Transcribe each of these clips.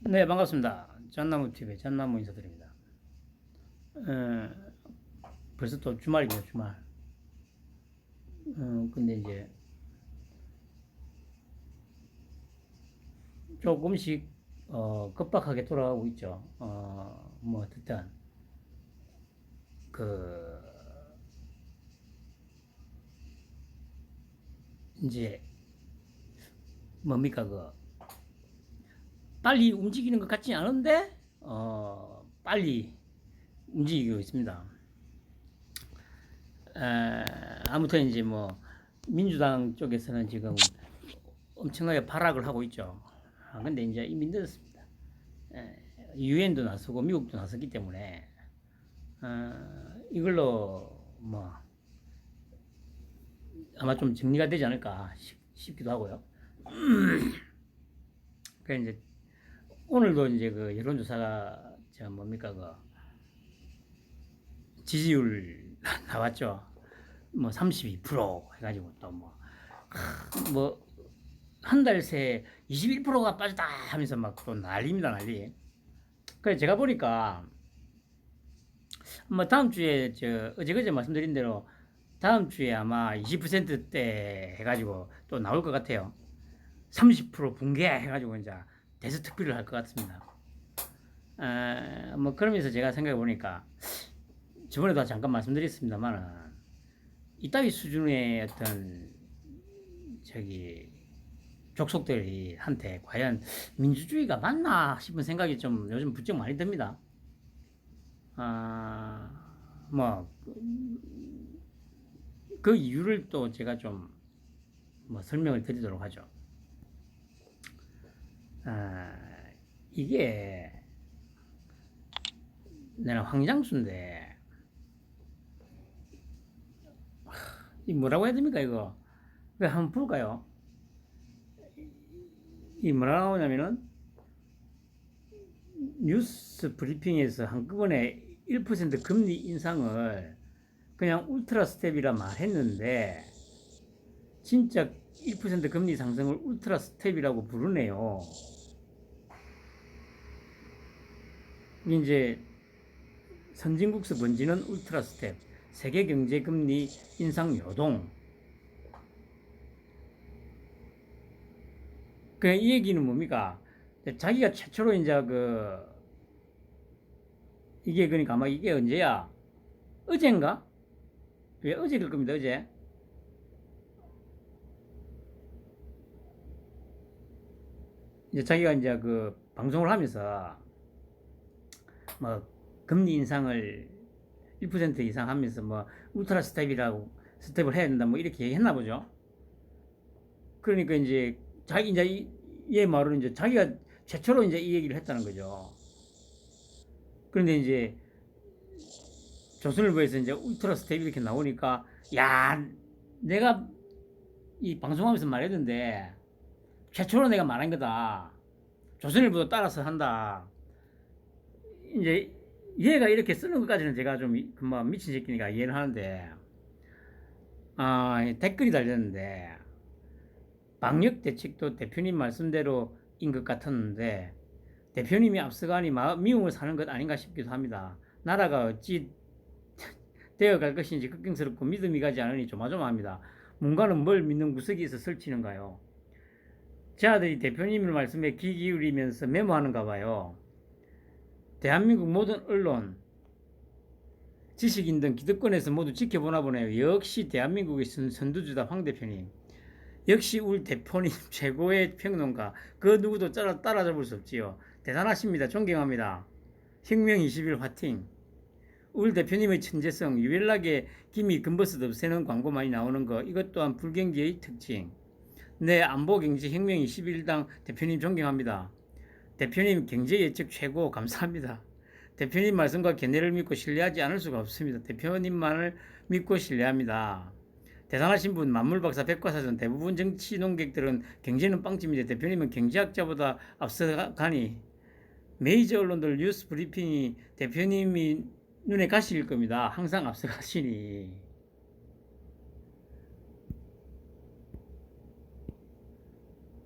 네, 반갑습니다. 짠나무TV의 짠나무 인사드립니다. 벌써 또 주말이네요, 주말. 근데 이제 조금씩, 급박하게 돌아가고 있죠. 뭐, 어쨌든, 그, 이제, 뭡니까, 빨리 움직이는 것 같지 않은데, 빨리 움직이고 있습니다. 아무튼 이제 뭐, 민주당 쪽에서는 지금 엄청나게 발악을 하고 있죠. 근데 이제 이미 늦었습니다. 유엔도 나서고 미국도 나섰기 때문에 이걸로 뭐 아마 좀 정리가 되지 않을까 싶기도 하고요. 그 이제 오늘도 이제 그 여론조사가 저 뭡니까 지지율 나왔죠. 뭐 32% 해가지고 또 뭐 한 달 새 21%가 빠졌다 하면서 막 또 난리입니다, 난리. 그래 제가 보니까 뭐 다음 주에 저 어제 말씀드린 대로 다음 주에 아마 20%대 해가지고 또 나올 것 같아요. 30% 붕괴 해가지고 이제 대서특필을 할 것 같습니다. 뭐 그러면서 제가 생각해 보니까 저번에도 잠깐 말씀드렸습니다만은 이따위 수준의 어떤 저기 족속들이 한테 과연 민주주의가 맞나 싶은 생각이 좀 요즘 부쩍 많이 듭니다. 뭐 그 이유를 또 제가 좀 뭐 설명을 드리도록 하죠. 아, 이게 내가 황장수인데 이 뭐라고 해야 됩니까 이거? 그 한번 볼까요? 이 뭐라 나오냐면은 뉴스 브리핑에서 한꺼번에 1% 금리 인상을 그냥 울트라 스텝이라 말했는데 진짜 1% 금리 상승을 울트라 스텝이라고 부르네요. 이제 선진국서 번지는 울트라 스텝, 세계 경제 금리 인상 요동. 그 이 얘기는 뭡니까? 자기가 최초로 이제 이게 그러니까 아마 이게 언제야? 어젠가? 왜 어제일 겁니다. 어제. 이제 자기가 이제 방송을 하면서 뭐 금리 인상을 1% 이상 하면서 뭐 울트라 스텝이라고 스텝을 해야 된다 뭐 이렇게 얘기했나 보죠. 그러니까 이제 자기 이제 얘 말로 이제 자기가 최초로 이제 이 얘기를 했다는 거죠. 그런데 이제 조선일보에서 이제 울트라 스텝 이렇게 나오니까 야 내가 이 방송하면서 말했는데 최초로 내가 말한 거다. 조선일보도 따라서 한다. 이제 얘가 이렇게 쓰는 것까지는 제가 좀 금방 미친 새끼니까 이해를 하는데 댓글이 달렸는데 방역 대책도 대표님 말씀대로인 것 같았는데 대표님이 앞서가니 미움을 사는 것 아닌가 싶기도 합니다. 나라가 어찌 되어갈 것인지 걱정스럽고 믿음이 가지 않으니 조마조마합니다. 뭔가는 뭘 믿는 구석에서 설치는가요? 제 아들이 대표님의 말씀에 귀 기울이면서 메모하는가 봐요. 대한민국 모든 언론, 지식인 등 기득권에서 모두 지켜보나 보네요. 역시 대한민국의 선두주다 황 대표님. 역시 울 대표님 최고의 평론가. 그 누구도 따라잡을 수 없지요. 대단하십니다. 존경합니다. 혁명 20일 화팅. 울 대표님의 천재성, 유일하게 김이 금버섯 없애는 광고 많이 나오는 거, 이것 또한 불경기의 특징. 네, 안보경제 혁명 21당 대표님 존경합니다. 대표님 경제 예측 최고 감사합니다. 대표님 말씀과 견해를 믿고 신뢰하지 않을 수가 없습니다. 대표님만을 믿고 신뢰합니다. 대단하신 분, 만물박사, 백과사전, 대부분 정치 농객들은 경제는 빵집인데 대표님은 경제학자보다 앞서가니 메이저 언론들 뉴스 브리핑이 대표님이 눈에 가실 겁니다. 항상 앞서가시니.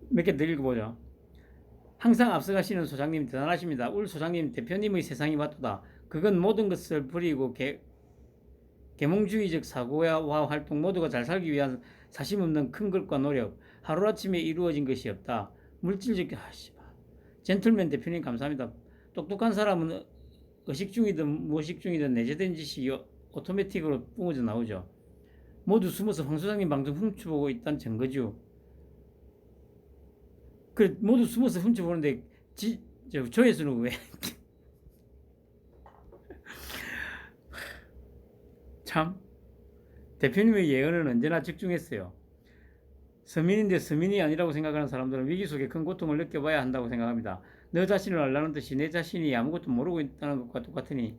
몇 개 더 읽어보죠. 항상 앞서가시는 소장님 대단하십니다. 울 소장님 대표님의 세상이 맞도다. 그건 모든 것을 버리고 계몽주의적 사고와 활동 모두가 잘 살기 위한 사심 없는 큰 것과 노력 하루아침에 이루어진 것이 없다. 물질적 젠틀맨 대표님 감사합니다. 똑똑한 사람은 의식 중이든 무의식 중이든 내재된 짓이 오토매틱으로 뿜어져 나오죠. 모두 숨어서 황 소장님 방송 훔쳐보고 있다는 증거죠. 그 모두 숨어서 훔쳐보는데 조회수는 왜? 참 대표님의 예언은 언제나 적중했어요. 서민인데 서민이 아니라고 생각하는 사람들은 위기 속에 큰 고통을 느껴봐야 한다고 생각합니다. 너 자신을 알라는 뜻이 내 자신이 아무것도 모르고 있다는 것과 똑같으니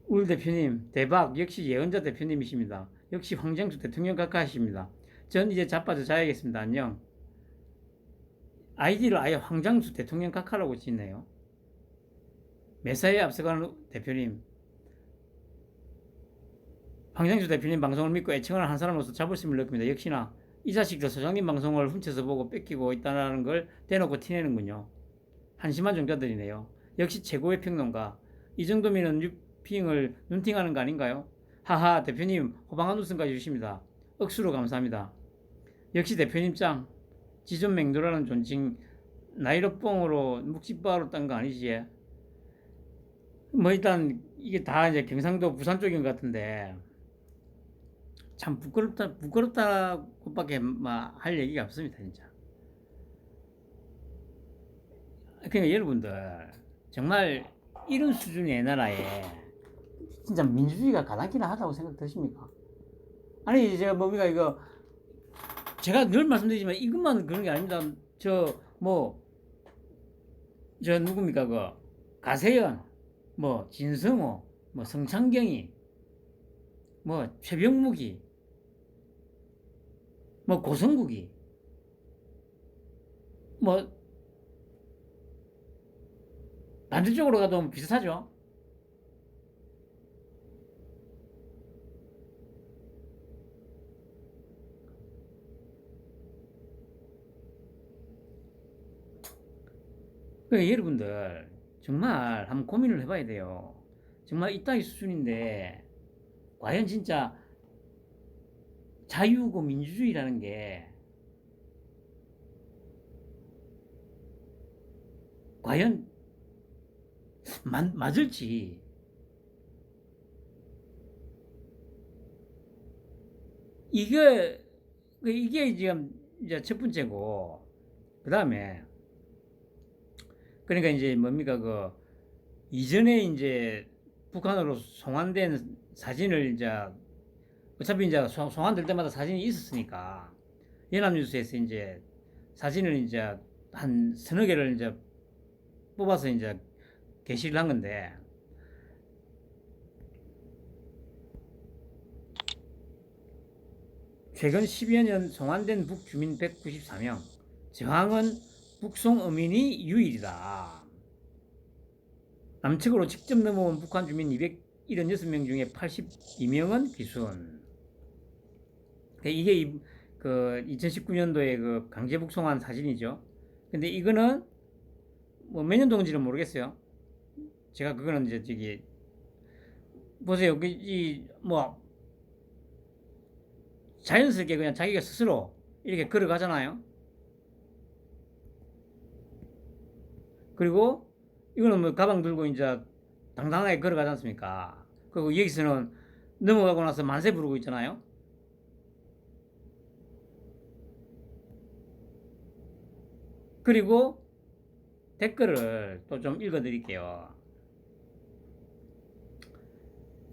울 대표님 대박. 역시 예언자 대표님이십니다. 역시 황장수 대통령 각하하십니다. 전 이제 자빠져 자야겠습니다. 안녕. 아이디를 아예 황장수 대통령 각하라고 짓네요. 매사에 앞서가는 대표님, 황장수 대표님 방송을 믿고 애청하는 한 사람으로서 자부심을 느낍니다. 역시나 이 자식들 소장님 방송을 훔쳐서 보고 뺏기고 있다는 걸 대놓고 티내는군요. 한심한 종자들이네요. 역시 최고의 평론가. 이 정도면 뉴핑을 눈팅하는 거 아닌가요? 하하 대표님 호방한 웃음까지 주십니다. 억수로 감사합니다. 역시 대표님 짱. 지존 맹도라는 존칭 나이로 뽕으로 묵직바로 딴 거 아니지? 뭐 일단 이게 다 이제 경상도 부산 쪽인 것 같은데 참 부끄럽다고밖에 할 얘기가 없습니다 진짜. 그러니까 여러분들 정말 이런 수준의 나라에 진짜 민주주의가 가당키나 하다고 생각 드십니까? 아니 제가 뭡니까 이거 제가 늘 말씀드리지만 이것만 그런 게 아닙니다. 저 누굽니까 그 가세연 뭐 진성호 뭐 성창경이 뭐 최병묵이 뭐 고성국이 뭐 반대쪽으로 가도 비슷하죠. 그러니까 여러분들 정말 한번 고민을 해봐야 돼요. 정말 이따위 수준인데 과연 진짜 자유고 민주주의라는 게 과연 맞을지. 이게 지금 이제 첫 번째고 그 다음에 그러니까 이제 뭡니까 그 이전에 이제 북한으로 송환된 사진을 이제 어차피 이제 송환될 때마다 사진이 있었으니까 연합뉴스에서 이제 사진을 이제 한 서너 개를 이제 뽑아서 이제 게시를 한 건데 최근 10여 년 송환된 북주민 194명 저항은 북송 어민이 유일이다. 남측으로 직접 넘어온 북한 주민 276명 중에 82명은 귀순. 이게 그 2019년도에 그 강제 북송한 사진이죠. 근데 이거는 뭐 몇 년도인지는 모르겠어요. 제가 그거는 이제 저기 보세요. 뭐 자연스럽게 그냥 자기가 스스로 이렇게 걸어가잖아요. 그리고 이거는 뭐 가방 들고 이제 당당하게 걸어가지 않습니까? 그리고 여기서는 넘어가고 나서 만세 부르고 있잖아요. 그리고 댓글을 또 좀 읽어 드릴게요.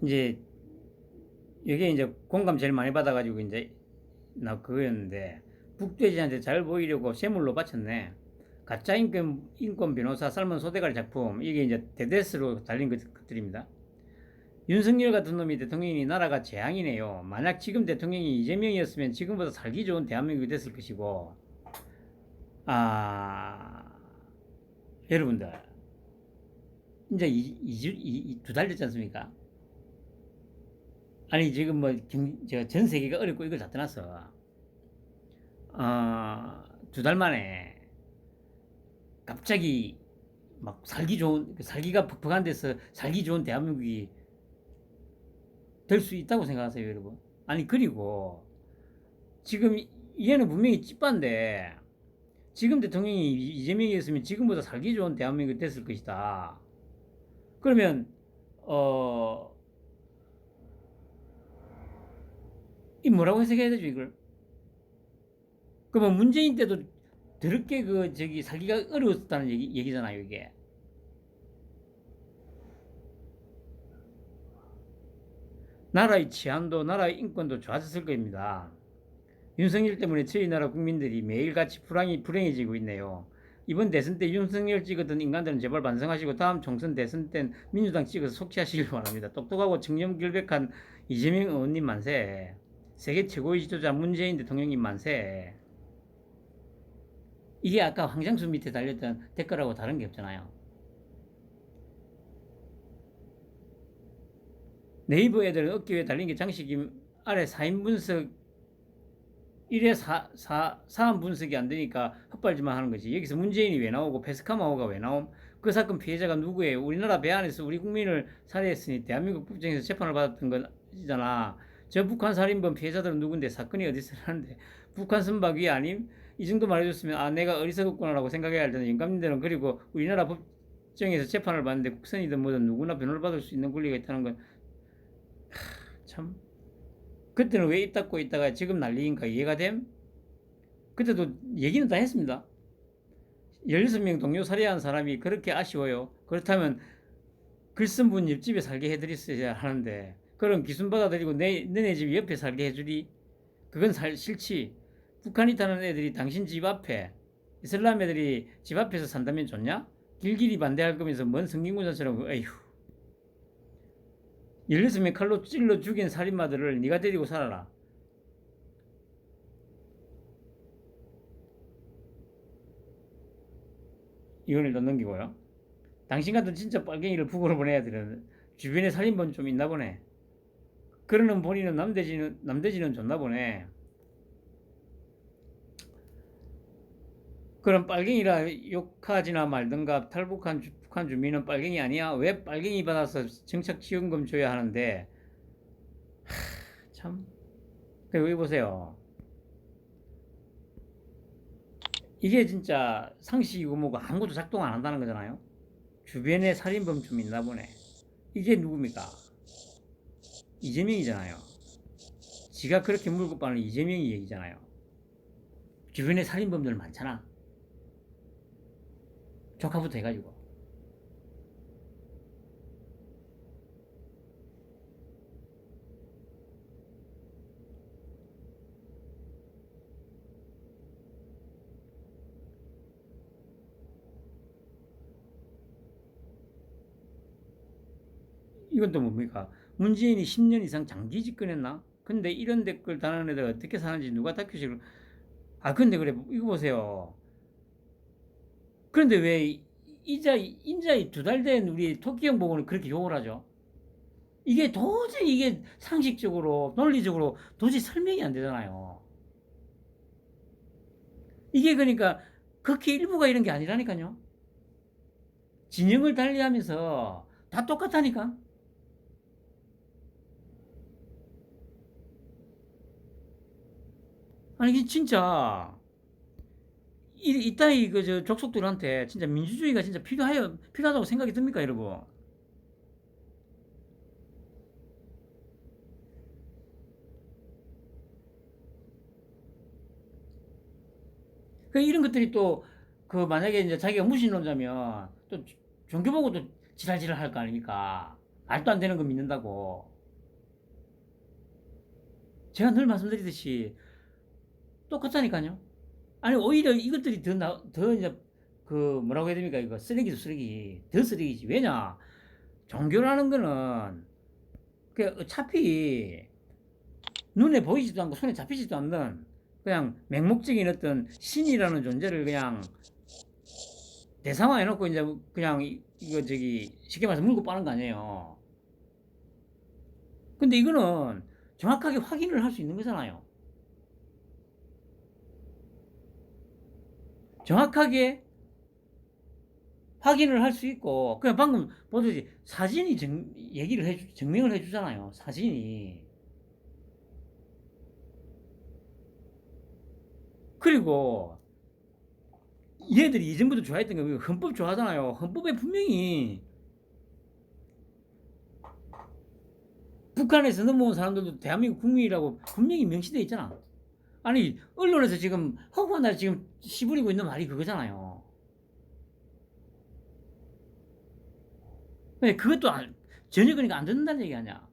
이제 이게 이제 공감 제일 많이 받아가지고 이제 나 그거였는데 북돼지한테 잘 보이려고 쇠물로 바쳤네. 가짜 인권 변호사 삶은 소대가리 작품 이게 이제 대대스로 달린 것들입니다. 윤석열 같은 놈이 대통령이 나라가 재앙이네요. 만약 지금 대통령이 이재명이었으면 지금보다 살기 좋은 대한민국이 됐을 것이고 여러분들 이제 두 달 됐지 않습니까? 아니 지금 뭐 전 세계가 어렵고 이걸 다 떠나서 두 달 만에 갑자기 막 살기가 퍽퍽한 데서 살기 좋은 대한민국이 될 수 있다고 생각하세요, 여러분? 아니, 그리고 지금 얘는 분명히 찌빠인데 지금 대통령이 이재명이었으면 지금보다 살기 좋은 대한민국이 됐을 것이다. 그러면 어, 이 뭐라고 해석해야 되죠, 이걸? 그러면 문재인 때도 더럽게 살기가 어려웠다는 얘기잖아요, 이게. 나라의 치안도 나라의 인권도 좋아졌을 겁니다. 윤석열 때문에 저희 나라 국민들이 매일같이 불행해지고 있네요. 이번 대선 때 윤석열 찍었던 인간들은 제발 반성하시고 다음 총선 대선 땐 민주당 찍어서 속취하시길 바랍니다. 똑똑하고 청렴결백한 이재명 의원님 만세. 세계 최고의 지도자 문재인 대통령님 만세. 이게 아까 황장수 밑에 달렸던 댓글하고 다른 게 없잖아요. 네이버 애들은 어깨 위에 달린 게 장식임 아래 4인 분석 1회 4안 분석이 안 되니까 헛발질만 하는 거지. 여기서 문재인이 왜 나오고 페스카마호가 왜 나옴? 그 사건 피해자가 누구예요? 우리나라 배 안에서 우리 국민을 살해했으니 대한민국 법정에서 재판을 받았던 거잖아. 저 북한 살인범 피해자들은 누군데 사건이 어디서 나는데 북한 선박 위 아님? 이 정도 말해줬으면 아 내가 어리석었구나라고 생각해야 할 텐데 영감님들은 그리고 우리나라 법정에서 재판을 받는데 국선이든 뭐든 누구나 변호를 받을 수 있는 권리가 있다는 건 참. 그때는 왜 입 닫고 있다가 지금 난리인가 이해가 됨? 그때도 얘기는 다 했습니다. 16명 동료 살해한 사람이 그렇게 아쉬워요. 그렇다면 글쓴 분 옆집에 살게 해드렸어야 하는데 그럼 기순 받아들이고 너네 집 옆에 살게 해주리? 그건 싫지. 북한이 타는 애들이 당신 집 앞에 이슬람 애들이 집 앞에서 산다면 좋냐? 길길이 반대할 거면서 뭔 성gin군자처럼 에휴. 16명 칼로 찔러 죽인 살인마들을 네가 데리고 살아라. 이걸 일단 넘기고요. 당신 같은 진짜 빨갱이를 북으로 보내야 되는 주변에 살인범 좀 있나 보네. 그러는 본인은 남대지는 좋나 보네. 그럼 빨갱이라 욕하지나 말든가 탈북한 북한 주민은 빨갱이 아니야? 왜 빨갱이 받아서 정착 지원금 줘야 하는데 참. 여기 보세요. 이게 진짜 상식이고 뭐고 아무것도 작동 안 한다는 거잖아요. 주변에 살인범 좀 있나 보네. 이게 누굽니까? 이재명이잖아요. 지가 그렇게 물고 빠는 이재명이 얘기잖아요. 주변에 살인범들 많잖아. 조카부터 해가지고. 이건 또 뭡니까? 문재인이 10년 이상 장기 집권했나? 근데 이런 댓글 다는 애들 어떻게 사는지 누가 다큐식을 근데 그래 이거 보세요. 그런데 왜 인자이 2달 된 우리 토끼형 보고는 그렇게 욕을 하죠? 이게 도저히 이게 상식적으로 논리적으로 도저히 설명이 안 되잖아요. 이게 그러니까 극히 일부가 이런 게 아니라니까요. 진영을 달리하면서 다 똑같다니까. 아니 이게 진짜 이따위 그저 족속들한테 진짜 민주주의가 진짜 필요하다고 생각이 듭니까, 여러분? 그 이런 것들이 또 그 만약에 이제 자기가 무신론자면 또 종교 보고 또 지랄지랄 할 거 아닙니까? 말도 안 되는 거 믿는다고. 제가 늘 말씀드리듯이 똑같다니까요. 아니 오히려 이것들이 더 이제 그 뭐라고 해야 됩니까? 이거 쓰레기도 쓰레기, 더 쓰레기지. 왜냐? 종교라는 거는 그 어차피 눈에 보이지도 않고 손에 잡히지도 않는 그냥 맹목적인 어떤 신이라는 존재를 그냥 대상화 해놓고 이제 그냥 이거 쉽게 말해서 물고 빠는 거 아니에요. 근데 이거는 정확하게 확인을 할 수 있는 거잖아요. 정확하게 확인을 할 수 있고, 그냥 방금 보듯이 사진이 얘기를 증명을 해주잖아요. 사진이. 그리고 얘들이 이전부터 좋아했던 게 헌법 좋아하잖아요. 헌법에 분명히 북한에서 넘어온 사람들도 대한민국 국민이라고 분명히 명시되어 있잖아. 아니, 언론에서 지금 허구한 날 지금 시부리고 있는 말이 그거잖아요. 근데 그것도 전혀 그러니까 안 듣는다는 얘기 아니야.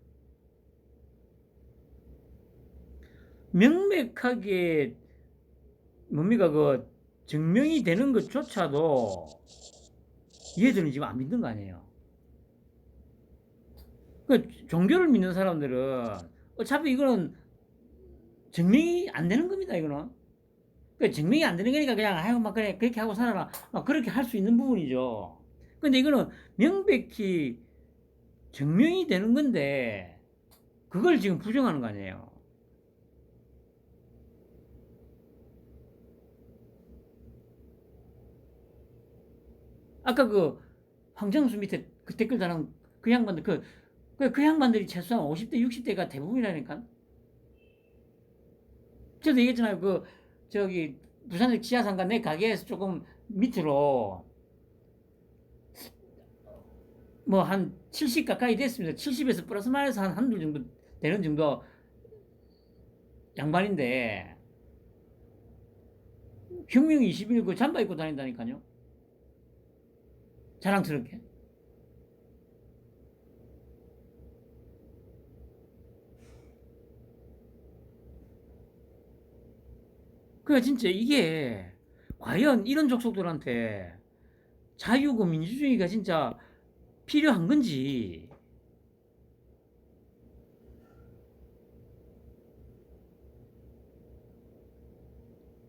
명백하게 뭡니까 그 증명이 되는 것조차도 얘들은 지금 안 믿는 거 아니에요. 그 종교를 믿는 사람들은 어차피 이거는 증명이 안 되는 겁니다. 이거는. 그 증명이 안 되는 거니까 그냥 아유 막 그래 그렇게 하고 살아라 막 그렇게 할 수 있는 부분이죠. 근데 이거는 명백히 증명이 되는 건데 그걸 지금 부정하는 거 아니에요. 아까 그 황정수 밑에 그 댓글 달은 그 양반들 그 양반들이 최소한 50대 60대가 대부분이라니까. 저도 얘기했잖아요. 그 저기 부산역 지하상가 내 가게에서 조금 밑으로 뭐 한 70 가까이 됐습니다. 70에서 플러스 마이너스 한 한두 정도 되는 정도 양반인데 혁명 21 그 잠바 입고 다닌다니까요. 자랑스럽게. 그러니까 진짜 이게 과연 이런 족속들한테 자유고 민주주의가 진짜 필요한 건지.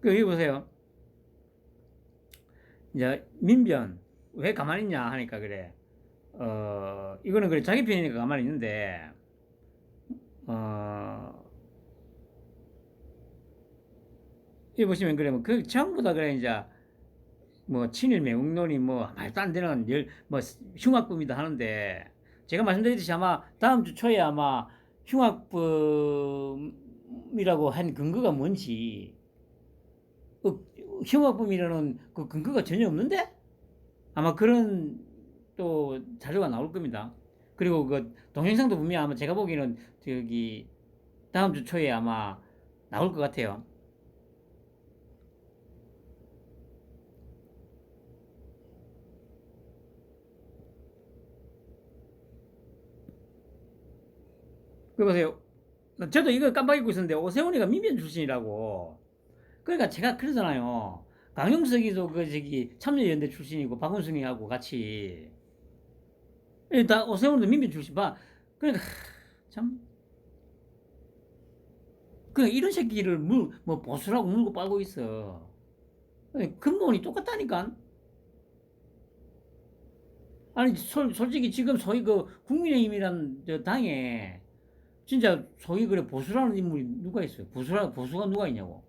그 여기 보세요. 이제 민변 왜 가만히 있냐 하니까 그래. 이거는 그래 자기 편이니까 가만히 있는데 어 여기 보시면 그래 뭐그 전부 다 그래 이제 뭐 친일 매국노니 뭐 말도 안 되는 뭐 흉악범이다 하는데 제가 말씀드렸듯이 아마 다음 주 초에 아마 흉악범이라고 한 근거가 뭔지 흉악범이라는 그 근거가 전혀 없는데 아마 그런 또 자료가 나올 겁니다. 그리고 그 동영상도 분명 아마 제가 보기에는 저기 다음 주 초에 아마 나올 것 같아요. 그 보세요. 저도 이거 깜빡 잊고 있었는데 오세훈이가 민변 출신이라고. 그러니까 제가 그러잖아요. 강용석이도 그 저기 참여연대 출신이고 박원순이하고 같이 다 오세훈도 민변 출신 봐. 그러니까 참 그냥 이런 새끼를 뭐 보수라고 물고 빨고 있어. 근본이 똑같다니까. 아니 솔직히 지금 소위 그 국민의힘이란 저 당에 진짜 소위 그래 보수라는 인물이 누가 있어요? 보수가 누가 있냐고.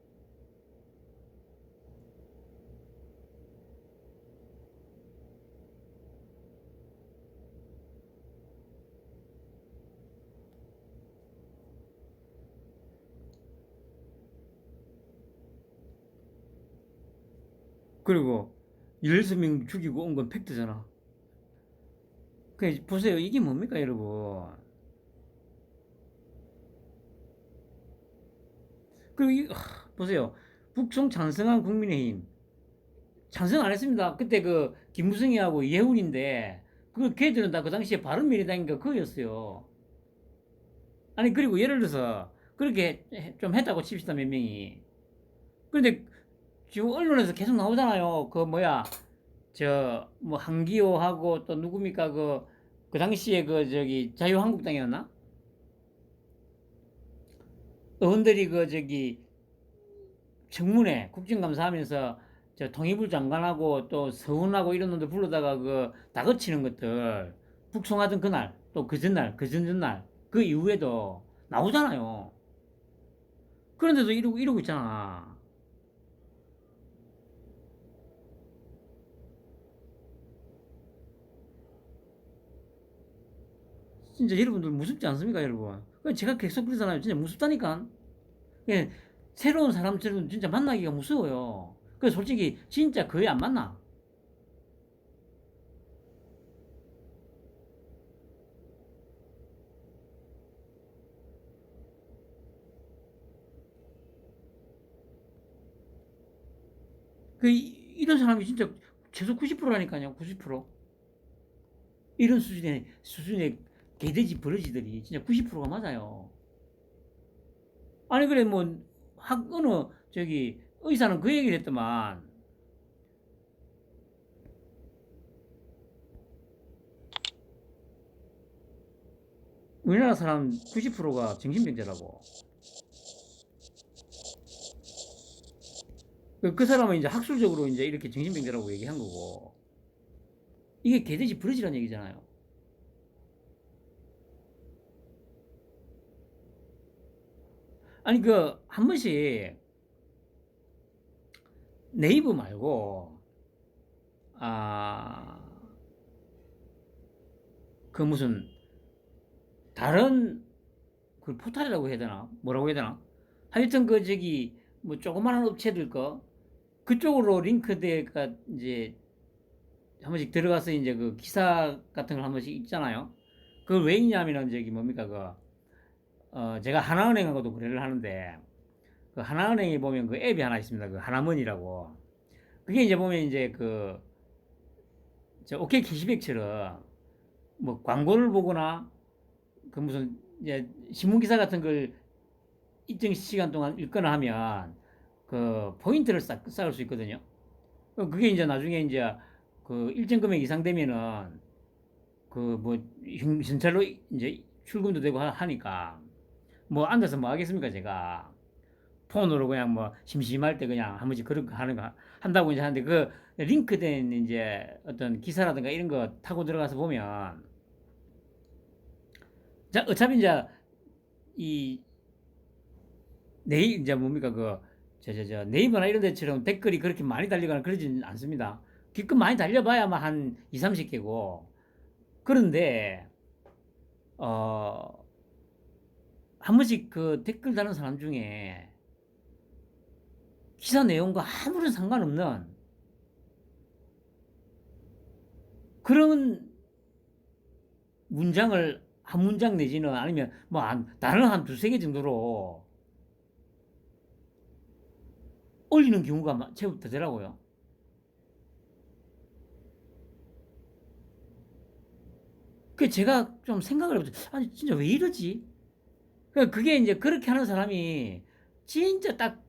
그리고 16명 죽이고 온 건 팩트잖아. 그 보세요. 이게 뭡니까 여러분. 그리고 보세요. 북송 찬성한 국민의힘 찬성 안 했습니다. 그때 그 김무성이하고 이해훈인데 그 걔들은 다 그 당시에 바른미래당인가 그거였어요. 아니 그리고 예를 들어서 그렇게 좀 했다고 칩시다 몇 명이. 그런데 지금 언론에서 계속 나오잖아요. 그 뭐야 저 뭐 한기호하고 또 누굽니까 그 당시에 그 저기 자유한국당이었나? 의원들이 그 저기 청문회 국정감사하면서 저 통일부 장관하고 또 서훈하고 이런 놈들 불러다가 그 다그치는 것들 북송하던 그날 또 그 전날 그 전전날 그 이후에도 나오잖아요. 그런데도 이러고 있잖아. 진짜 여러분들 무섭지 않습니까, 여러분? 제가 계속 그러잖아요. 진짜 무섭다니까. 예, 새로운 사람처럼 진짜 만나기가 무서워요. 솔직히 진짜 거의 안 만나. 이런 사람이 진짜 최소 90%라니까요. 90%. 이런 수준의 개돼지 버러지들이 진짜 90%가 맞아요. 아니 그래 뭐 어느 저기 의사는 그 얘기를 했더만 우리나라 사람 90%가 정신병자라고. 그 사람은 이제 학술적으로 이제 이렇게 정신병자라고 얘기한 거고 이게 개돼지 버러지란 얘기잖아요. 아니 한 번씩 네이버 말고 아 그 무슨 다른 그 포탈이라고 해야 되나 뭐라고 해야 되나 하여튼 저기 뭐 조그마한 업체들 거 그쪽으로 링크돼가 이제 한 번씩 들어가서 이제 그 기사 같은 걸 한 번씩 읽잖아요. 그걸 왜 읽냐면은 저기 뭡니까 제가 하나은행하고도 거래를 하는데 그 하나은행에 보면 그 앱이 하나 있습니다. 그 하나머니라고. 그게 이제 보면 이제 저 오케이 캐시백처럼 뭐 광고를 보거나 그 무슨 이제 신문 기사 같은 걸 일정 시간 동안 읽거나 하면 그 포인트를 쌓을 수 있거든요. 그게 이제 나중에 이제 그 일정 금액 이상 되면은 그 뭐 현찰로 이제 출금도 되고 하니까 뭐 앉아서 뭐 하겠습니까 제가 폰으로 그냥 뭐 심심할 때 그냥 한 번씩 그렇게 하는 거 한다고 이제 하는데 그 링크된 이제 어떤 기사라든가 이런 거 타고 들어가서 보면 자 어차피 이제 이 이제 뭡니까 저 네이버나 이런 데처럼 댓글이 그렇게 많이 달리거나 그러지는 않습니다. 기껏 많이 달려봐야 한 2, 30개고 그런데 어 한 번씩 그 댓글 다는 사람 중에 기사 내용과 아무런 상관없는 그런 문장을 한 문장 내지는 아니면 뭐 단어 한 두세 개 정도로 올리는 경우가 제법 되더라고요. 그 제가 좀 생각을 해보죠. 아니 진짜 왜 이러지? 그게 이제 그렇게 하는 사람이 진짜 딱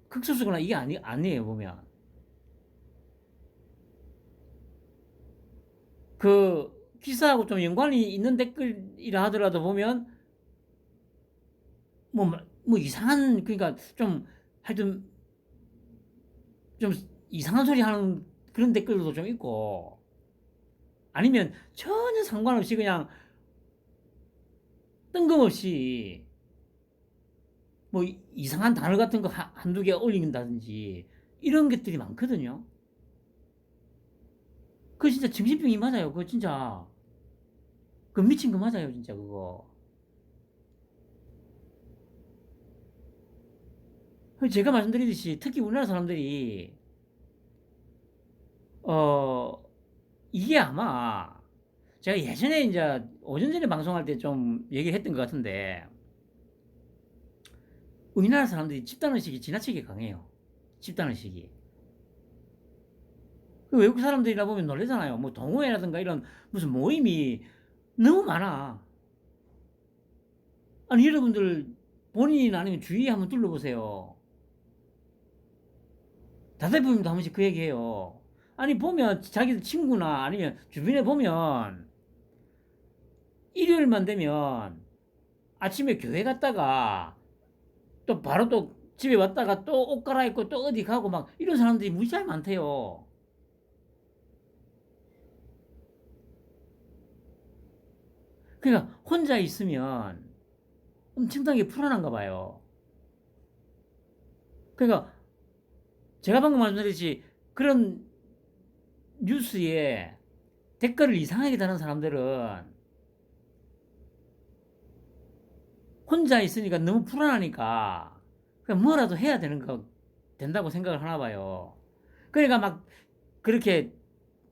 극소수거나 이게 아니에요 보면 그 기사하고 좀 연관이 있는 댓글이라 하더라도 보면 뭐, 뭐 이상한 그러니까 좀 하여튼 좀 이상한 소리 하는 그런 댓글도 좀 있고 아니면 전혀 상관없이 그냥 뜬금없이 뭐 이상한 단어 같은 거 한두 개 올린다든지 이런 것들이 많거든요. 그거 진짜 정신병이 맞아요. 그거 진짜 그 미친 거 맞아요. 진짜 그거. 제가 말씀드리듯이 특히 우리나라 사람들이 어 이게 아마 제가 예전에 이제 오전 전에 방송할 때 좀 얘기했던 것 같은데 우리나라 사람들이 집단 의식이 지나치게 강해요. 집단 의식이. 그 외국 사람들이라 보면 놀라잖아요. 뭐 동호회라든가 이런 무슨 모임이 너무 많아. 아니 여러분들 본인이나 아니면 주위에 한번 둘러보세요. 다대부분도 한 번씩 그 얘기해요. 아니 보면 자기들 친구나 아니면 주변에 보면 일요일만 되면 아침에 교회 갔다가 또 바로 또 집에 왔다가 또 옷 갈아입고 또 어디 가고 막 이런 사람들이 무지하게 많대요. 그러니까 혼자 있으면 엄청나게 불안한가 봐요. 그러니까 제가 방금 말씀드렸듯이 그런 뉴스에 댓글을 이상하게 다는 사람들은 혼자 있으니까 너무 불안하니까 그냥 뭐라도 해야 되는 거 된다고 생각을 하나 봐요. 그러니까 막 그렇게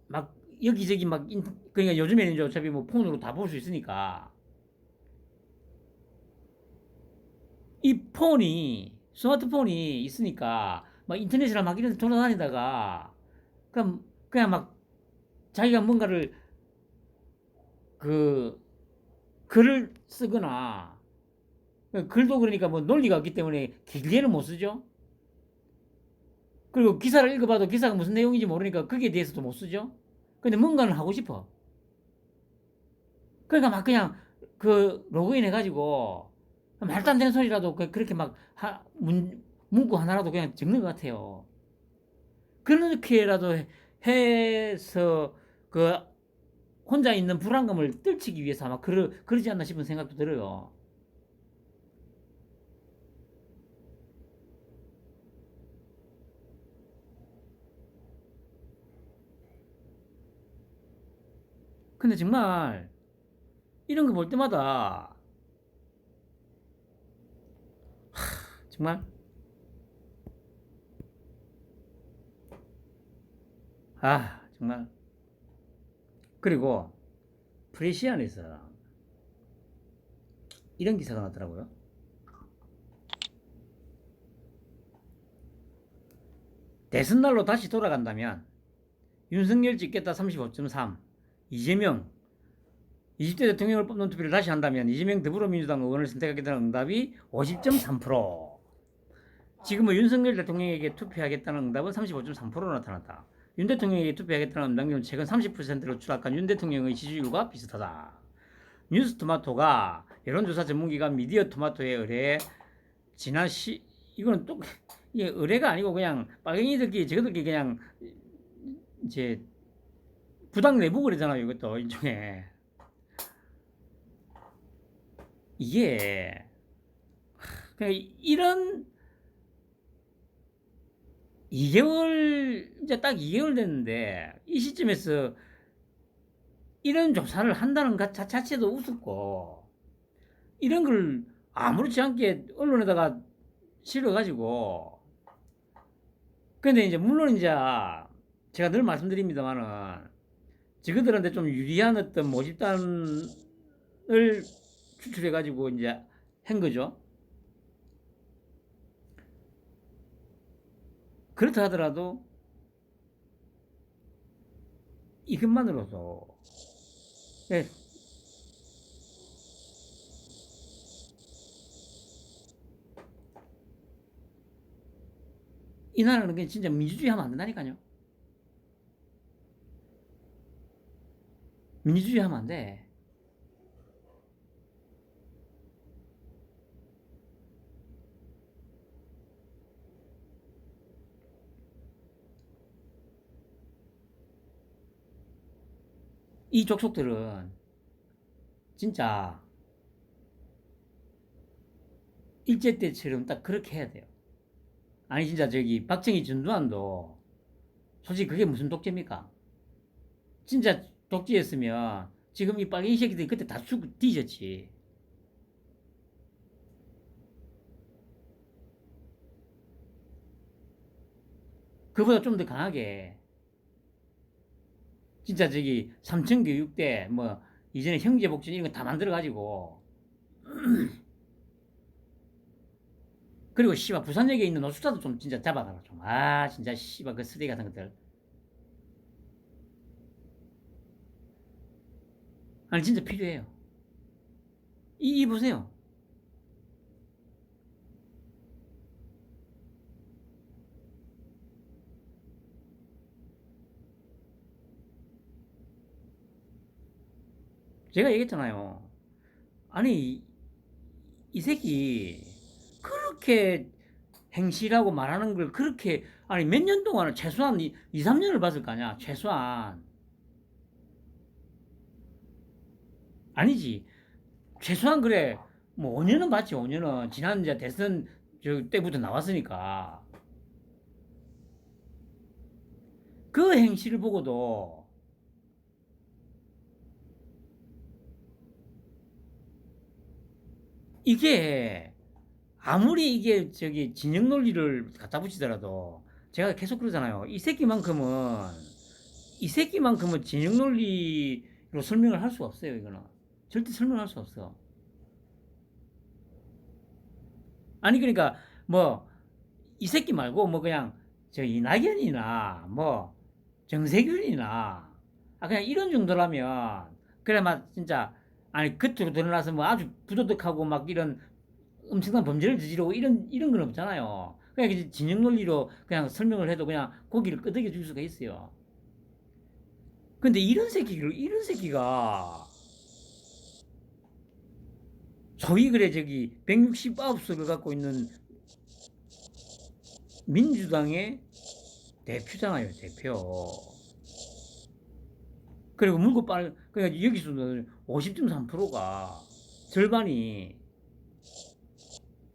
막 여기저기 막 그러니까 요즘에는 이제 어차피 뭐 폰으로 다 볼 수 있으니까 이 폰이 스마트폰이 있으니까 막 인터넷이랑 막 이런 데 돌아다니다가 그냥 막 자기가 뭔가를 그 글을 쓰거나 글도 그러니까 뭐 논리가 없기 때문에 길게는 못 쓰죠. 그리고 기사를 읽어봐도 기사가 무슨 내용인지 모르니까 거기에 대해서도 못 쓰죠. 근데 뭔가는 하고 싶어. 그러니까 막 그냥 그 로그인 해가지고 말도 안 되는 소리라도 그렇게 막 문구 하나라도 그냥 적는 것 같아요. 그렇게라도 해서 그 혼자 있는 불안감을 떨치기 위해서 아마 그러지 않나 싶은 생각도 들어요. 근데 정말 이런 거 볼 때마다 정말 정말 그리고 프레시안에서 이런 기사가 나왔더라고요. 대선날로 다시 돌아간다면 윤석열 찍겠다 35.3, 이재명 20대 대통령을 뽑는 투표를 다시 한다면 이재명 더불어민주당 의원을 선택하겠다는 응답이 50.3%. 지금은 윤석열 대통령에게 투표하겠다는 응답은 35.3%로 나타났다. 윤 대통령에게 투표하겠다는 응답률은 최근 30%로 추락한 윤 대통령의 지지율과 비슷하다. 뉴스토마토가 여론조사 전문기관 미디어토마토에 의뢰해 지난 이거는 또 이게 의뢰가 아니고 그냥 빨갱이들끼리 저들끼리 그냥 이제 부당 내부 그러잖아요. 이것도 일종의 이게 그냥 이런 2개월 이제 딱 2개월 됐는데 이 시점에서 이런 조사를 한다는 것 자체도 우습고 이런 걸 아무렇지 않게 언론에다가 실어가지고 근데 이제 물론 이제 제가 늘 말씀드립니다만은 저그들한테 좀 유리한 어떤 모집단을 추출해가지고 이제 한 거죠. 그렇다 하더라도 이것만으로도 예, 이 나라는 그냥 진짜 민주주의 하면 안 된다니까요. 민주주의 하면 안 돼. 이 족속들은 진짜 일제 때처럼 딱 그렇게 해야 돼요. 아니 진짜 저기 박정희 전두환도 솔직히 그게 무슨 독재입니까? 진짜 독재였으면 지금 이 빨갱이 새끼들이 그때 다 죽고 뒤졌지. 그보다 좀 더 강하게 진짜 저기 삼천교육대 뭐 이전에 형제복지 이런 거 다 만들어가지고 그리고 씨발 부산역에 있는 노숙자도 좀 진짜 잡아가라 좀. 진짜 씨발 그 쓰레기 같은 것들. 아니 진짜 필요해요. 이 보세요. 제가 얘기했잖아요. 아니 이 새끼 그렇게 행실하고 말하는 걸 그렇게 아니 몇 년 동안은 최소한 2, 3년을 봤을 거 아니야. 최소한. 아니지. 최소한 그래. 뭐 5년은 봤지. 5년은 지난 이제 대선 저 때부터 나왔으니까. 그 행실을 보고도 이게 아무리 이게 저기 진영 논리를 갖다 붙이더라도 제가 계속 그러잖아요. 이 새끼만큼은 진영 논리로 설명을 할 수가 없어요. 이거는 절대 설명할 수 없어. 아니 그러니까 뭐 이 새끼 말고 뭐 그냥 저 이낙연이나 뭐 정세균이나 그냥 이런 정도라면 그래 막 진짜 아니 겉으로 드러나서 뭐 아주 부도덕하고 막 이런 엄청난 범죄를 저지르고 이런 건 없잖아요. 그냥 이제 진영 논리로 그냥 설명을 해도 그냥 고기를 끄덕여 줄 수가 있어요. 근데 이런 새끼가 소위 그래 저기 169석을 갖고 있는 민주당의 대표잖아요, 대표. 그리고 물고 빨 그러니까 여기서도 50.3%가 절반이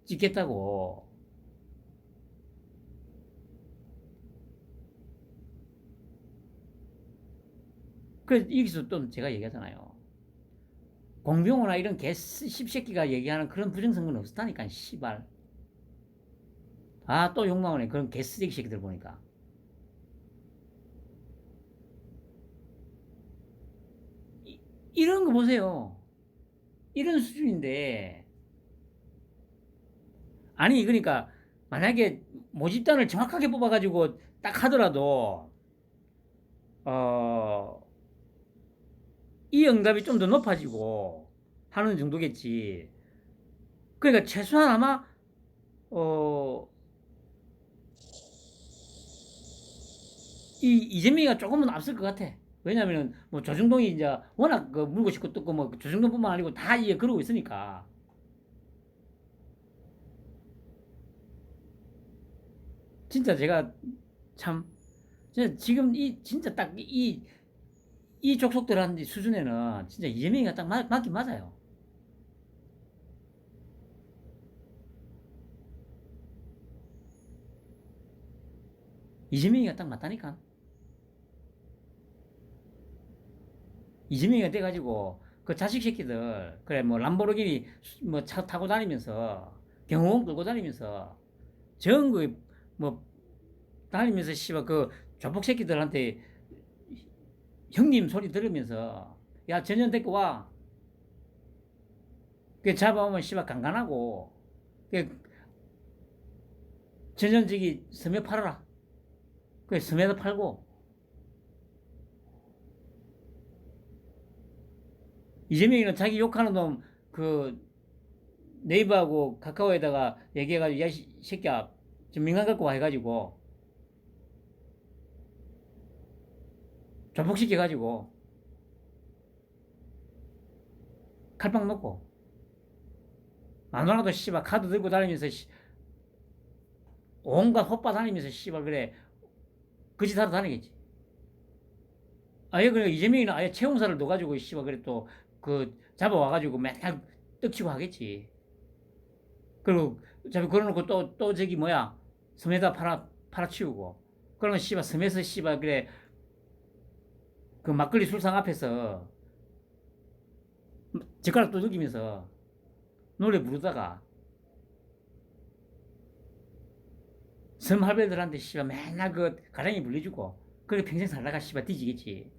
찍겠다고. 그래서 여기서 또 제가 얘기하잖아요. 공병호나 이런 개 씹새끼가 얘기하는 그런 부정선거는 없었다니까, 씨발. 아, 또 욕망하네. 그런 개쓰레기 새끼들 보니까. 이런 거 보세요. 이런 수준인데. 아니, 그러니까, 만약에 모집단을 정확하게 뽑아가지고 딱 하더라도, 어, 이 응답이 좀 더 높아지고 하는 정도겠지. 그러니까 최소한 아마, 어, 이재명이가 조금은 앞설 것 같아. 왜냐면은 뭐 조중동이 이제 워낙 그 물고 싶고 뜯고 뭐 조중동뿐만 아니고 다 이제 그러고 있으니까. 진짜 제가 참 진짜 지금 이 진짜 딱 이 족속들한 수준에는 진짜 이재명이가 딱 맞긴 맞아요. 이재명이가 딱 맞다니까. 이재명이가 돼가지고 그 자식 새끼들 그래 뭐 람보르기니 뭐 차 타고 다니면서 경호원 끌고 다니면서 전그 뭐 다니면서 씨발 그 조폭 새끼들한테 형님 소리 들으면서 야 전현 데리고 와. 그 잡아오면 씨발 강간하고 그 전현직이 섬에 팔아라. 그 섬에다 팔고 이재명이는 자기 욕하는 놈 그 네이버하고 카카오에다가 얘기해가지고 야 새끼야 좀 민간 갖고 와 해가지고 조폭시켜가지고 칼빵 놓고 안 와도 씨발 카드 들고 다니면서 온갖 헛바 다니면서 씨발 그래 그 짓 하러 다니겠지. 아예 그래 이재명이는 아예 채용사를 넣어가지고 씨발 그래 또 그 잡아와가지고 맨날 떡치고 하겠지. 그리고 저기 그러놓고 또 저기 뭐야 섬에다 팔아치우고 그러면 씨발 섬에서 씨발 그래 그 막걸리 술상 앞에서 젓가락 두들기면서 노래 부르다가 섬 할배들한테 씨발 맨날 그 가랑이 물려주고 그래 평생 살다가 씨발 뒤지겠지.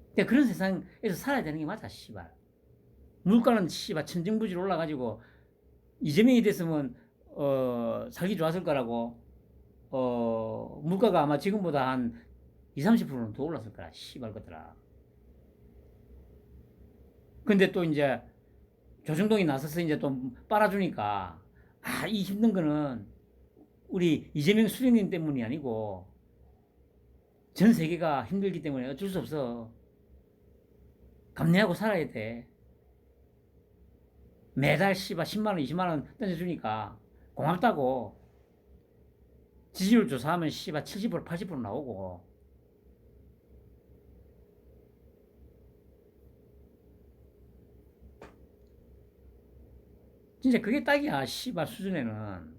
근데 그런 세상에서 살아야 되는 게 맞아 씨발. 물가는 씨발 천정부지로 올라가지고 이재명이 됐으면 살기 좋았을 거라고 물가가 아마 지금보다 한 2, 30%는 더 올랐을 거라 씨발 것들아. 근데 또 이제 조중동이 나서서 이제 또 빨아주니까 이 힘든 거는 우리 이재명 수령님 때문이 아니고 전 세계가 힘들기 때문에 어쩔 수 없어. 감내하고 살아야 돼. 매달 씨발 10만 원, 20만 원 던져주니까 고맙다고. 지지율 조사하면 씨발 70% 80% 나오고. 진짜 그게 딱이야 씨발 수준에는.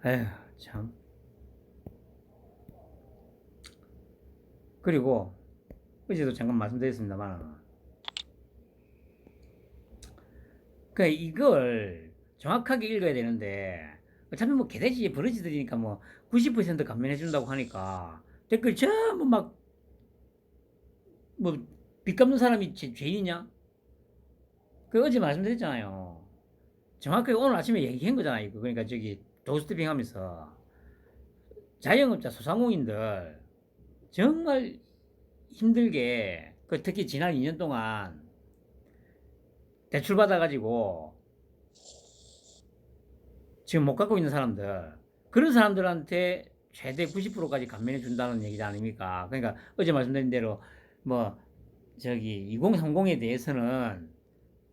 에휴 참. 그리고 어제도 잠깐 말씀드렸습니다만, 그 이걸 정확하게 읽어야 되는데 어차피 뭐 개돼지 버러지들이니까 뭐 90% 감면해 준다고 하니까 댓글 전부 막 뭐 빚 갚는 사람이 죄인이냐? 그 어제 말씀드렸잖아요. 정확하게 오늘 아침에 얘기한 거잖아요. 그러니까 저기 도스태핑 하면서 자영업자 소상공인들 정말 힘들게 그 특히 지난 2년 동안 대출 받아가지고 지금 못 갖고 있는 사람들, 그런 사람들한테 최대 90%까지 감면해 준다는 얘기지 아닙니까? 그러니까 어제 말씀드린 대로 뭐 저기 2030에 대해서는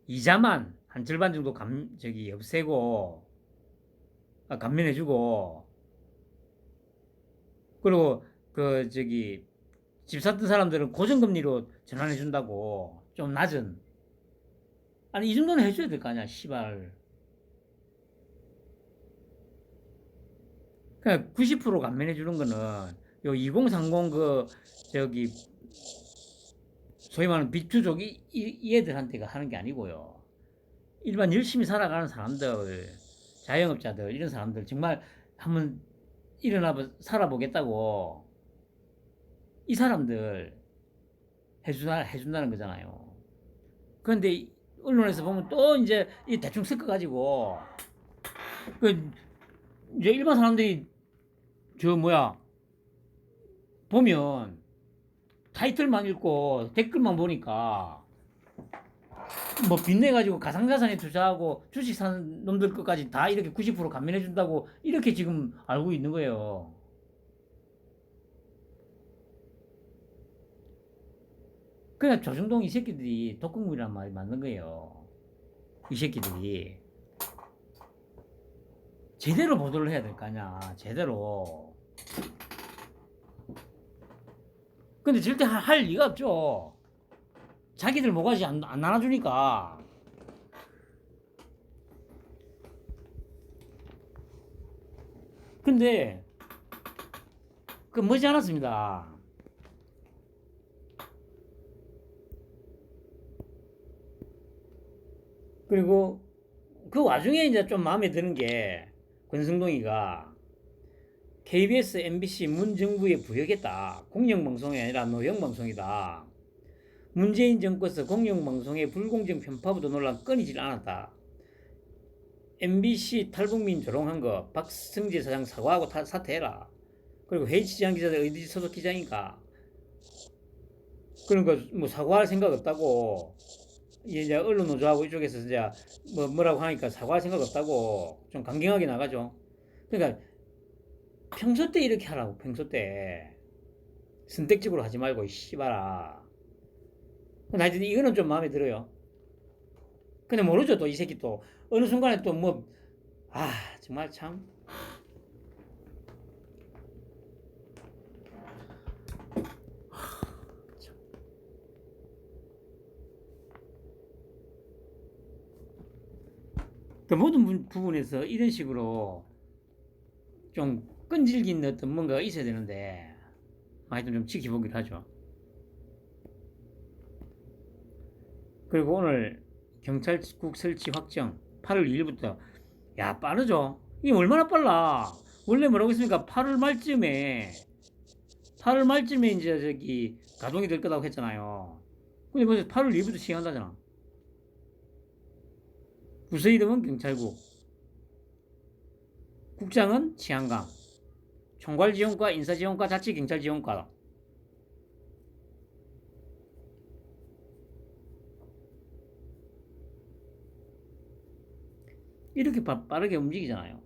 이자만 한 절반 정도 저기 없애고 감면해주고, 그리고 그 저기 집 샀던 사람들은 고정금리로 전환해준다고, 좀 낮은. 아니 이 정도는 해줘야 될 거 아니야 시발. 그냥 90% 감면해주는 거는 요 2030 그 저기 소위 말하는 비투족 이 애들한테가 하는 게 아니고요. 일반 열심히 살아가는 사람들, 자영업자들, 이런 사람들 정말 한번 일어나 살아보겠다고 이 사람들 해준다는 거잖아요. 그런데 언론에서 보면 또 이제 대충 섞어가지고 그 이제 일반 사람들이 저 뭐야 보면 타이틀만 읽고 댓글만 보니까 뭐 빚내가지고 가상자산에 투자하고 주식 사는 놈들 것까지 다 이렇게 90% 감면해준다고 이렇게 지금 알고 있는 거예요. 그냥 조중동 이 새끼들이 독극물이란 말이 맞는 거예요. 이 새끼들이 제대로 보도를 해야 될 거 아니야. 제대로. 근데 절대 할 리가 없죠. 자기들 모가지 안 나눠주니까. 근데 그 머지 않았습니다. 그리고 그 와중에 이제 좀 마음에 드는 게 권성동이가 KBS, MBC 문정부에 부역했다. 공영방송이 아니라 노영방송이다. 문재인 정권에서 공영방송의 불공정 편파부도 논란 끊이질 않았다. MBC 탈북민 조롱한 거 박승재 사장 사과하고 사퇴해라. 그리고 회의 지지한 기자들 어디 소속 기자인가? 그러니까 뭐 사과할 생각 없다고. 이제 언론 노조하고 이쪽에서 이제 뭐라고 하니까 사과할 생각 없다고 좀 강경하게 나가죠. 그러니까 평소 때 이렇게 하라고. 평소 때 선택적으로 하지 말고 씨발아. 하여튼 이거는 좀 마음에 들어요. 근데 모르죠. 또 이 새끼 또 어느 순간에 또 뭐 정말 참. 그 모든 부분에서 이런 식으로 좀 끈질긴 어떤 뭔가가 있어야 되는데 하여튼 좀 지켜보기로 하죠. 그리고 오늘 경찰국 설치 확정 8월 2일부터. 야 빠르죠. 이게 얼마나 빨라. 원래 뭐라고 했습니까? 8월 말쯤에 이제 저기 가동이 될 거라고 했잖아요. 근데 벌써 8월 2일부터 시행한다잖아. 부서 이름은 경찰국, 국장은 치안감, 총괄지원과 인사지원과 자치경찰지원과. 이렇게 빠르게 움직이잖아요.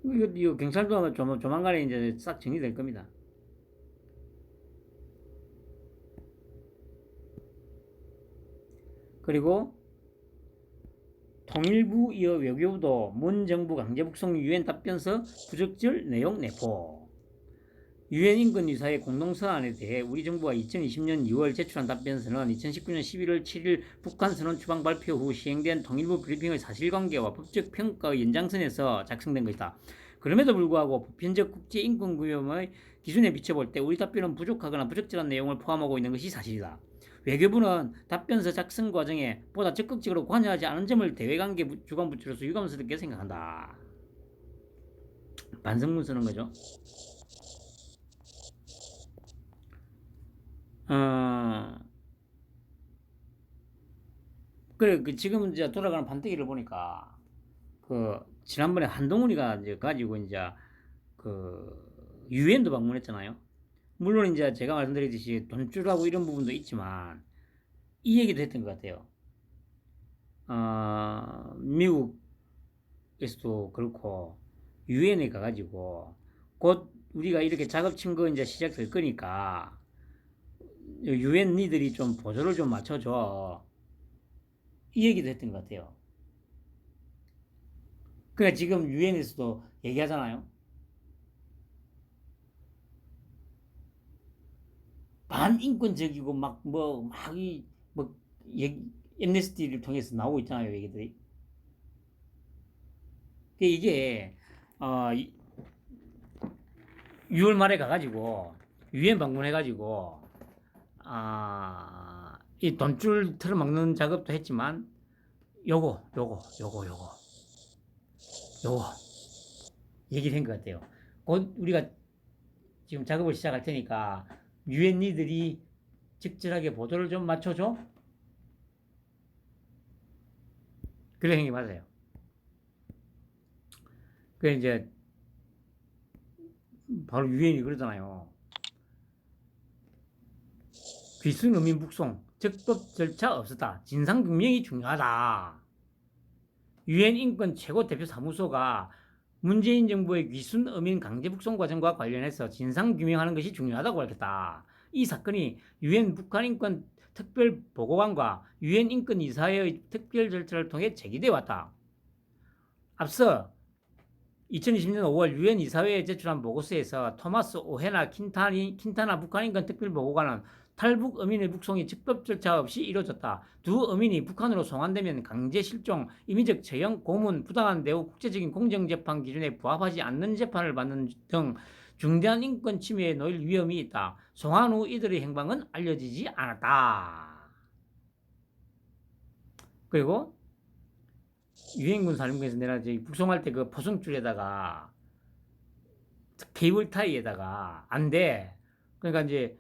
이거 경찰도 아마 조만간에 이제 싹 정리될 겁니다. 그리고 통일부 이어 외교부도 문 정부 강제 북송 유엔 답변서 부적절 내용 내포. 유엔 인권이사의 공동서한에 대해 우리 정부가 2020년 2월 제출한 답변서는 2019년 11월 7일 북한 선언 추방 발표 후 시행된 통일부 브리핑의 사실관계와 법적 평가의 연장선에서 작성된 것이다. 그럼에도 불구하고 보편적 국제 인권 구형의 기준에 비춰볼 때 우리 답변은 부족하거나 부적절한 내용을 포함하고 있는 것이 사실이다. 외교부는 답변서 작성 과정에 보다 적극적으로 관여하지 않은 점을 대외관계 주관 부처로서 유감스럽게 생각한다. 반성문 쓰는 거죠. 그래, 지금 이제 돌아가는 판때기를 보니까, 지난번에 한동훈이가 이제 가지고 이제, 유엔도 방문했잖아요. 물론 이제 제가 말씀드렸듯이 돈줄하고 이런 부분도 있지만, 이 얘기도 했던 것 같아요. 미국에서도 그렇고, 유엔에 가가지고, 곧 우리가 이렇게 작업친 거 이제 시작될 거니까, 유엔 니들이 좀 보조를 좀 맞춰줘. 이 얘기도 했던 것 같아요. 그러니까 지금 유엔에서도 얘기하잖아요. 반인권적이고 엠네스티를 통해서 나오고 있잖아요, 얘기들이. 이게 6월 말에 가가지고 유엔 방문해가지고 이 돈줄 틀어막는 작업도 했지만 요거 얘기를 한 것 같아요. 곧 우리가 지금 작업을 시작할 테니까 유엔 니들이 적절하게 보조를 좀 맞춰줘. 그래 한게 맞아요. 그래 이제 바로 유엔이 그러잖아요. 귀순 어민 북송 적법 절차 없었다. 진상규명이 중요하다. 유엔 인권 최고 대표 사무소가 문재인 정부의 귀순 어민 강제 북송 과정과 관련해서 진상 규명하는 것이 중요하다고 밝혔다. 이 사건이 유엔 북한 인권 특별 보고관과 유엔 인권 이사회의 특별 절차를 통해 제기돼 왔다. 앞서 2020년 5월 유엔 이사회에 제출한 보고서에서 토마스 오헤나 킨타나 북한 인권 특별 보고관은 탈북 어민의 북송이 적법 절차 없이 이루어졌다. 두 어민이 북한으로 송환되면 강제 실종, 임의적 처형, 고문, 부당한 대우, 국제적인 공정재판 기준에 부합하지 않는 재판을 받는 등 중대한 인권 침해에 놓일 위험이 있다. 송환 후 이들의 행방은 알려지지 않았다. 그리고 유엔군 사령부에서 내가 북송할 때 그 포승줄에다가 케이블 타이에다가 안 돼. 그러니까 이제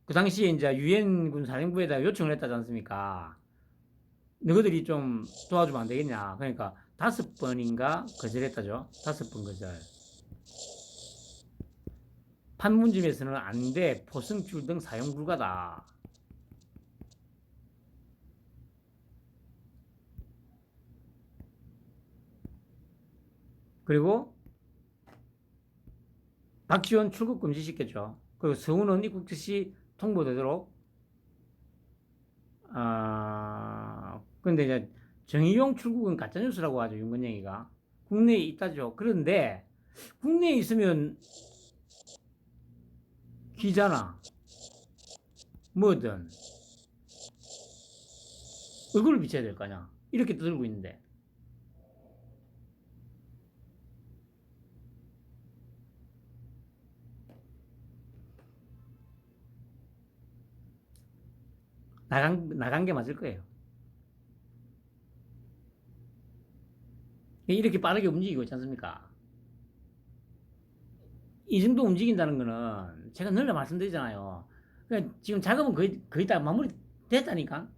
그 당시에 이제 유엔군 사령부에다 요청을 했다지 않습니까? 너희들이 좀 도와주면 안 되겠냐? 그러니까 5번인가 거절했다죠. 5번 거절. 판문점에서는 안 돼. 포승줄 등 사용 불가다. 그리고 박지원 출국 금지시켰죠. 그리고 서훈은 입국 즉시 통보되도록. 근데 이제 정의용 출국은 가짜뉴스라고 하죠. 윤건영이가. 국내에 있다죠. 그런데 국내에 있으면 기자나 뭐든 얼굴을 비춰야 될 거 아니야. 이렇게 떠들고 있는데. 나간 게 맞을 거예요. 이렇게 빠르게 움직이고 있지 않습니까? 이 정도 움직인다는 거는 제가 늘 말씀드리잖아요. 그러니까 지금 작업은 거의 다 마무리 됐다니까?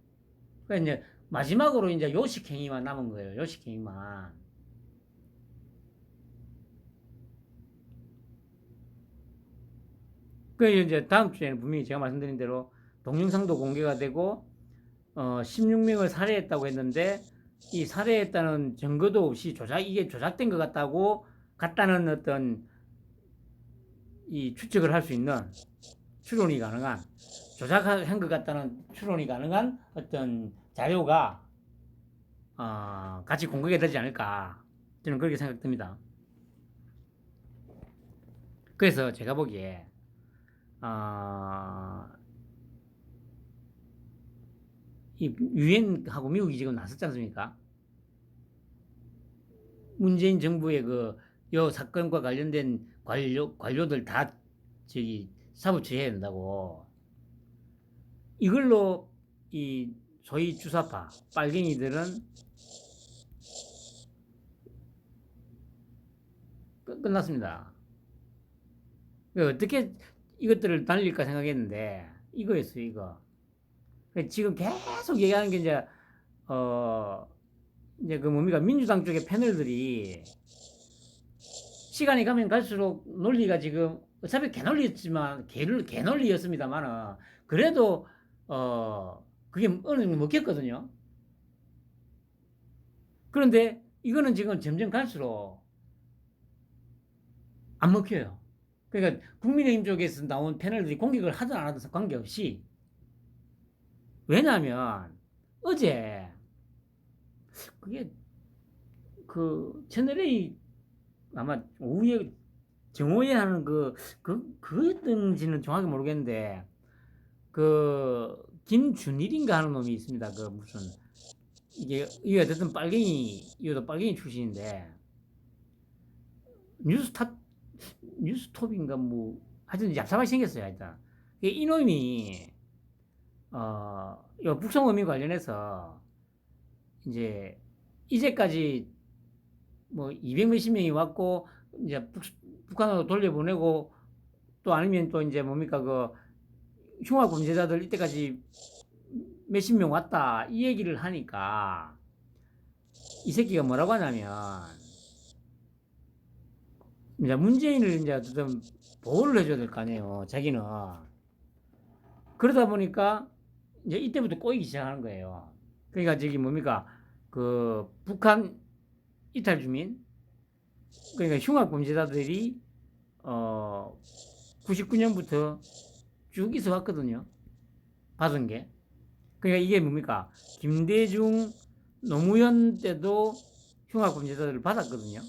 그러니까 이제 마지막으로 이제 요식 행위만 남은 거예요. 요식 행위만. 그 이제 다음 주에는 분명히 제가 말씀드린 대로 동영상도 공개가 되고 16명을 살해했다고 했는데 이 살해했다는 증거도 없이 이게 조작된 것 같다는 어떤 이 추측을 할 수 있는 추론이 가능한 조작한 것 같다는 추론이 가능한 어떤 자료가 같이 공개가 되지 않을까 저는 그렇게 생각됩니다. 그래서 제가 보기에 이 유엔하고 미국이 지금 나섰지 않습니까? 문재인 정부의 그 요 사건과 관련된 관료들 다 저기 사부 처리해야 된다고. 이걸로 이 소위 주사파 빨갱이들은 끝났습니다. 어떻게 이것들을 날릴까 생각했는데 이거였어요, 이거. 지금 계속 얘기하는 게 이제 그 뭡니까 민주당 쪽의 패널들이 시간이 가면 갈수록 논리가 지금 어차피 개논리였지만 개논리였습니다만은 그래도 그게 어느 정도 먹혔거든요. 그런데 이거는 지금 점점 갈수록 안 먹혀요. 그러니까 국민의힘 쪽에서 나온 패널들이 공격을 하든 안 하든 관계없이 왜냐하면 어제 그게 그 채널A 아마 오후에 정오에 하는 그였던지는 정확히 모르겠는데 그 김준일인가 하는 놈이 있습니다. 그 무슨 이게 어쨌든 빨갱이 이것도 빨갱이 출신인데 뉴스탑 뉴스톱인가 뭐 하여튼 얍삽하게 생겼어요. 하여튼 이놈이 북송어민 관련해서 이제 이제까지 뭐 200 몇십 명이 왔고 이제 북한으로 돌려보내고 또 아니면 또 이제 뭡니까 그 흉악 범죄자들 이때까지 몇십 명 왔다 이 얘기를 하니까 이 새끼가 뭐라고 하냐면 이제 문재인을 이제 어쨌든 보호를 해줘야 될 거 아니에요. 자기는 그러다 보니까 이제 이때부터 꼬이기 시작하는 거예요. 그러니까 저기 뭡니까 그 북한 이탈 주민 그러니까 흉악 범죄자들이 99년부터 쭉 있어 왔거든요. 받은 게. 그러니까 이게 뭡니까 김대중 노무현 때도 흉악 범죄자들을 받았거든요.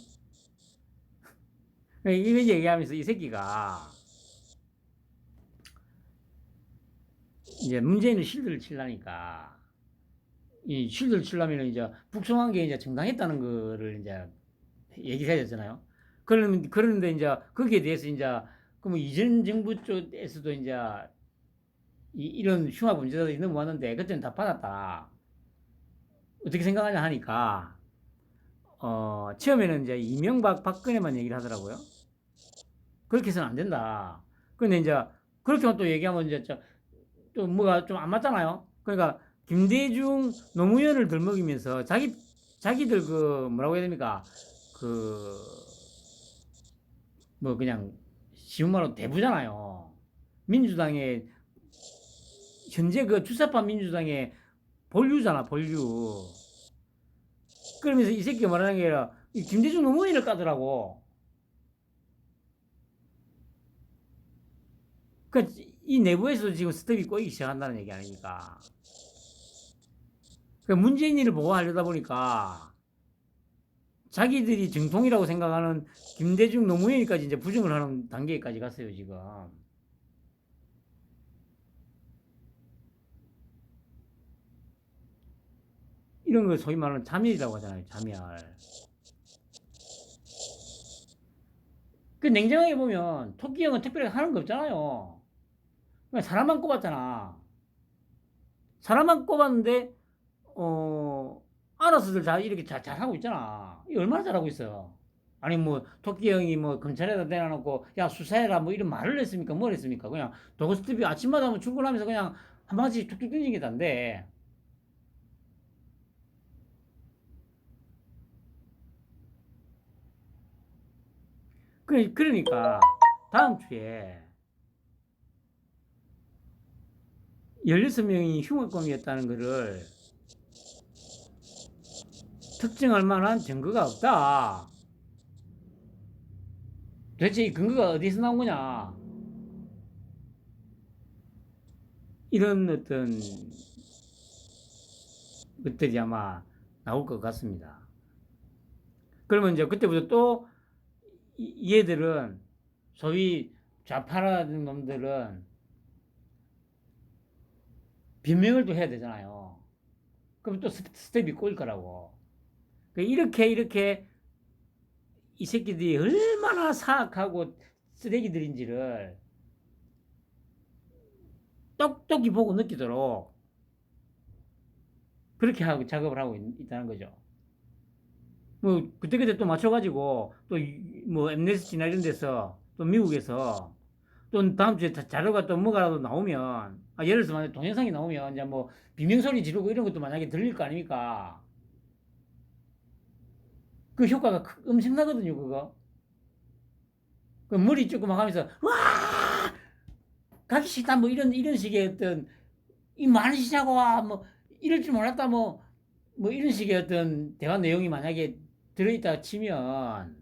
그러니까 이거 얘기하면서 이 새끼가 이제 문재인은 실드를 치려니까 이 실드를 치려면 이제 북송한 게 이제 정당했다는 거를 이제 얘기를 해야 되잖아요. 그러는데 이제 거기에 대해서 이제 그럼 이전 정부 쪽에서도 이제 이런 흉악 범죄자들이 넘어왔는데 그때는 다 받았다. 어떻게 생각하냐 하니까 처음에는 이제 이명박 박근혜만 얘기를 하더라고요. 그렇게 해서는 안 된다. 근데 이제 그렇게만 또 얘기하면 이제 또 뭐가 좀 안 맞잖아요. 그러니까 김대중 노무현을 들먹이면서 자기들 그 뭐라고 해야 됩니까? 그 뭐 그냥 쉬운 말로 대부잖아요. 민주당의 현재 그 주사파 민주당의 본류잖아, 본류. 그러면서 이 새끼가 말하는 게 아니라 김대중 노무현을 까더라고. 그러니까 이 내부에서 지금 스텝이 꼬이기 시작한다는 얘기 아닙니까? 그러니까 문재인을 보호하려다 보니까 자기들이 정통이라고 생각하는 김대중 노무현까지 이제 부정을 하는 단계까지 갔어요, 지금. 이런 걸 소위 말하는 자멸이라고 하잖아요, 자멸. 그 냉정하게 보면 토끼 형은 특별하게 하는 거 없잖아요. 그냥 사람만 꼽았잖아. 사람만 꼽았는데 알아서들 이렇게 잘하고 있잖아. 이 얼마나 잘하고 있어요. 아니 뭐 토끼 형이 뭐 검찰에다 내놔놓고 야 수사해라 뭐 이런 말을 했습니까? 뭘 했습니까? 그냥 도그스티비 아침마다 뭐 출근하면서 그냥 한 방씩 툭툭 던진 게 단데. 그러니까 다음 주에 16명이 흉악범이었다는 것을 특정할 만한 증거가 없다. 도대체 이 근거가 어디서 나온 거냐? 이런 어떤 것들이 아마 나올 것 같습니다. 그러면 이제 그때부터 또 얘들은 소위 좌파라는 놈들은 변명을 또 해야 되잖아요. 그럼 또 스텝이 꼬일 거라고. 이렇게 이 새끼들이 얼마나 사악하고 쓰레기들인지를 똑똑히 보고 느끼도록 그렇게 하고 작업을 하고 있다는 거죠. 뭐 그때그때 또 맞춰가지고 또 뭐 엠네스티나 이런 데서 또 미국에서 또 다음 주에 자료가 또 뭐가라도 나오면 예를 들어서 만약 동영상이 나오면 이제 뭐 비명소리 지르고 이런 것도 만약에 들릴 거 아닙니까? 그 효과가 엄청나거든요, 그거. 그 머리 조금 막 하면서 와 가기 싫다 뭐 이런 식의 어떤 이 많으시냐고 와뭐 이럴 줄 몰랐다 뭐 이런 식의 어떤 대화 내용이 만약에 들어있다 치면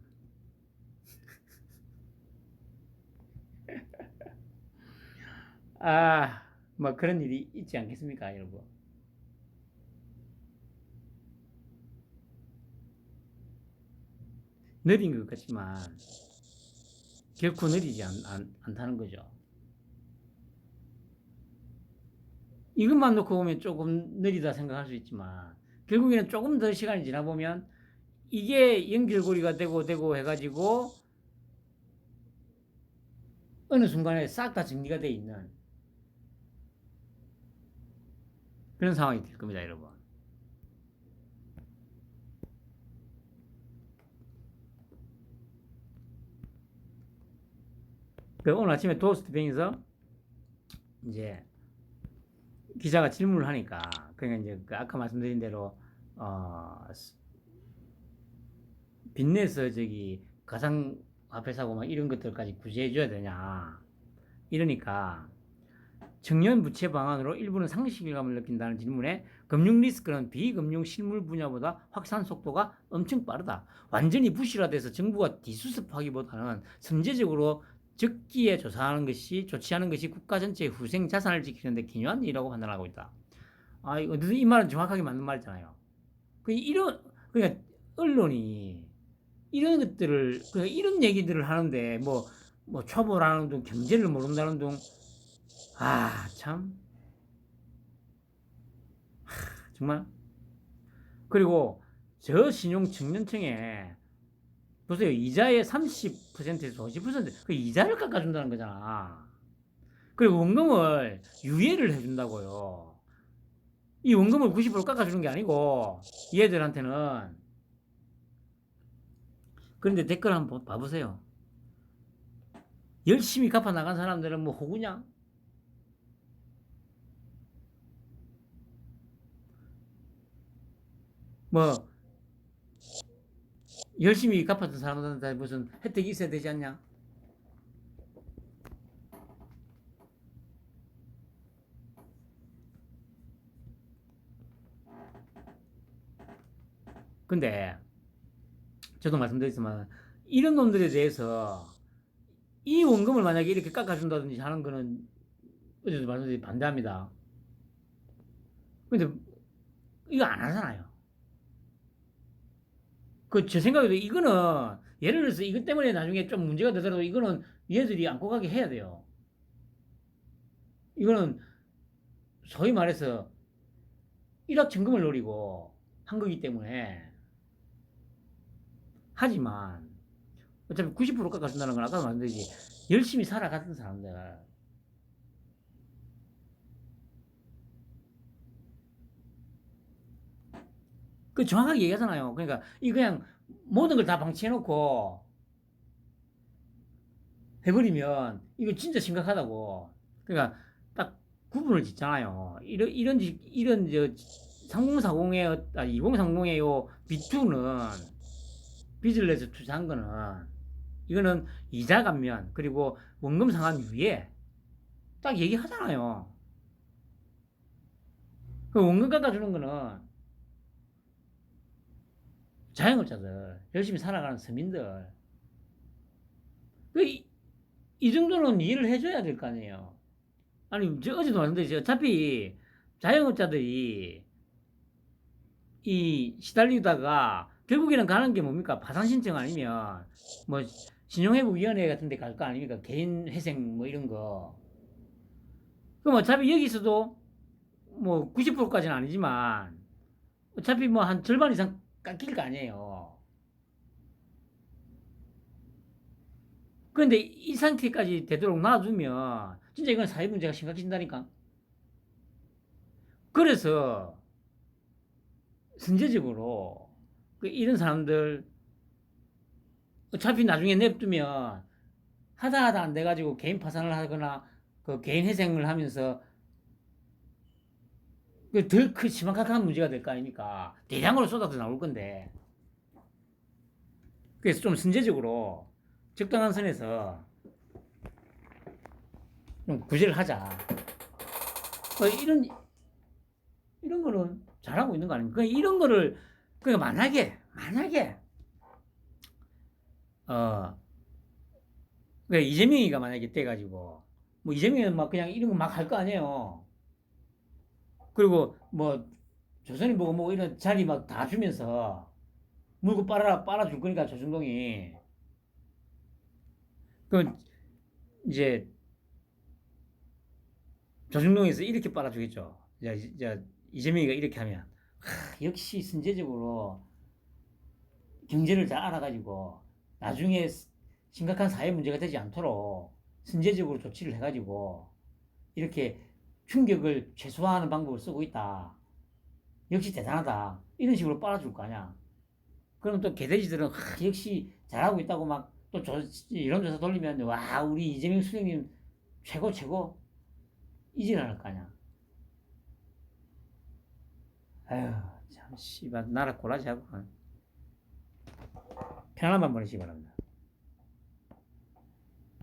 뭐 그런 일이 있지 않겠습니까, 여러분? 느린 것 같지만 결코 느리지 않다는 거죠. 이것만 놓고 보면 조금 느리다 생각할 수 있지만 결국에는 조금 더 시간이 지나 보면 이게 연결고리가 되고 해가지고 어느 순간에 싹 다 정리가 돼 있는 그런 상황이 될 겁니다, 여러분. 오늘 아침에 도어스트뱅에서 이제 기자가 질문을 하니까 그러니까 이제 아까 말씀드린 대로 빚내서 저기 가상화폐 사고 막 이런 것들까지 구제해 줘야 되냐 이러니까 청년 부채 방안으로 일부는 상실감을 느낀다는 질문에 금융 리스크는 비금융 실물 분야보다 확산 속도가 엄청 빠르다. 완전히 부실화돼서 정부가 뒤수습하기보다는 선제적으로 적기에 조사하는 것이 좋지 않은 것이 국가 전체의 후생 자산을 지키는데 기여한 일이라고 판단하고 있다. 이 말은 정확하게 맞는 말이잖아요. 그러니까 언론이 이런 것들을 그러니까 이런 얘기들을 하는데 뭐 초보라는 둥 경제를 모른다는 둥 참 정말 그리고 저신용 청년층에 보세요. 이자의 30%에서 50%그 이자를 깎아준다는 거잖아. 그리고 원금을 유예를 해준다고요. 이 원금을 90% 깎아주는 게 아니고 얘들한테는 그런데 댓글 한번 봐보세요. 열심히 갚아 나간 사람들은 뭐 호구냐? 뭐 열심히 갚았던 사람들한테 무슨 혜택이 있어야 되지 않냐? 근데 저도 말씀드렸지만 이런 놈들에 대해서 이 원금을 만약에 이렇게 깎아준다든지 하는 거는 어제도 말씀드린 반대합니다. 근데 이거 안 하잖아요. 제 생각에도 이거는 예를 들어서 이것 때문에 나중에 좀 문제가 되더라도 이거는 얘들이 안고 가게 해야 돼요. 이거는 소위 말해서 일확천금을 노리고 한 거기 때문에 하지만 어차피 90% 깎아준다는 건 아까 말씀드렸지 열심히 살아갔던 사람들 정확하게 얘기하잖아요. 그러니까 이 그냥 모든 걸 다 방치해놓고 해버리면 이거 진짜 심각하다고. 그러니까 딱 구분을 짓잖아요. 이런 저 3040의 2030의 요 B2는 빚을 내서 투자한 거는 이거는 이자 감면 그리고 원금 상환 유예 딱 얘기하잖아요. 그 원금 깎아주는 거는 자영업자들 열심히 살아가는 서민들 이 정도는 이해를 해줘야 될 거 아니에요. 아니 저 어제도 말씀드렸지 어차피 자영업자들이 이 시달리다가 결국에는 가는 게 뭡니까 파산 신청 아니면 뭐 신용회복위원회 같은 데 갈 거 아닙니까 개인 회생 뭐 이런 거 그럼 어차피 여기서도 뭐 90%까지는 아니지만 어차피 뭐 한 절반 이상 깎일 거 아니에요. 그런데 이 상태까지 되도록 놔두면 진짜 이건 사회 문제가 심각해진다니까. 그래서 선제적으로 이런 사람들 어차피 나중에 냅두면 하다 안 돼가지고 개인 파산을 하거나 그 개인 회생을 하면서 더 심각한 문제가 될 거 아닙니까? 대량으로 쏟아져 나올 건데. 그래서 좀 선제적으로 적당한 선에서 좀 구제를 하자. 이런 거는 잘하고 있는 거 아닙니까? 이런 거를, 만약에, 이재명이가 만약에 돼가지고, 뭐 이재명은 막 그냥 이런 거 막 할 거 아니에요. 그리고 뭐, 조선이 보고 뭐 이런 자리 막 다 주면서, 물고 빨아줄 거니까, 조중동이. 그, 이제, 조중동에서 이렇게 빨아주겠죠. 이제 이재명이가 이렇게 하면, 역시 선제적으로 경제를 잘 알아가지고, 나중에 심각한 사회 문제가 되지 않도록 선제적으로 조치를 해가지고, 이렇게 충격을 최소화하는 방법을 쓰고 있다. 역시 대단하다. 이런 식으로 빨아줄 거 아니야. 그러면 또 개돼지들은 역시 잘하고 있다고 막 또 이런저런 돌리면 와 우리 이재명 수령님 최고 이질할 거 아니야. 아휴 참 씨발 나라 꼬라지 하고 편안한 밤 보내시기 바랍니다.